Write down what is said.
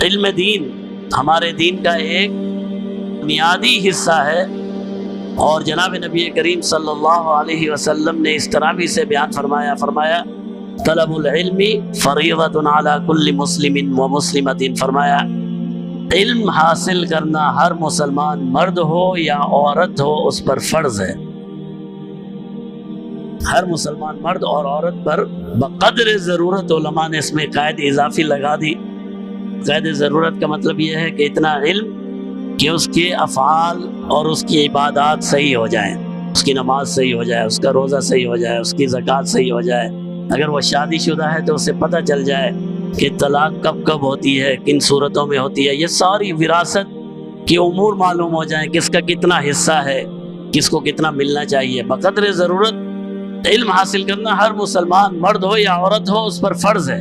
इल्म दीन हमारे दीन का एक बुनियादी हिस्सा है। और जनाब नबी करीम सल्लल्लाहु अलैहि वसल्लम ने इस तरह भी से बयान फरमाया तलबुल इल्मी फरीदतुन अला कुल्ली मुस्लिमिन व मुस्लिमतिन। फरमाया इल्म हासिल करना हर मुसलमान मर्द हो या औरत हो उस पर फर्ज है। हर मुसलमान मर्द और औरत पर बक़द्र ज़रूरत। उलमा ने इसमें क़ैद इजाफी लगा दी। क़ैद ज़रूरत का मतलब यह है कि इतना इल्म कि उसके अफ़आल और उसकी इबादत सही हो जाए, उसकी नमाज सही हो जाए, उसका रोज़ा सही हो जाए, उसकी ज़कात सही हो जाए। अगर वह शादीशुदा है तो उसे पता चल जाए कि तलाक कब कब होती है, किन सूरतों में होती है। ये सारी विरासत के उमूर मालूम हो जाए, किसका कितना हिस्सा है, किसको कितना मिलना चाहिए। बक़द्र ज़रूरत इल्म हासिल करना हर मुसलमान मर्द हो या औरत हो उस पर फ़र्ज़ है।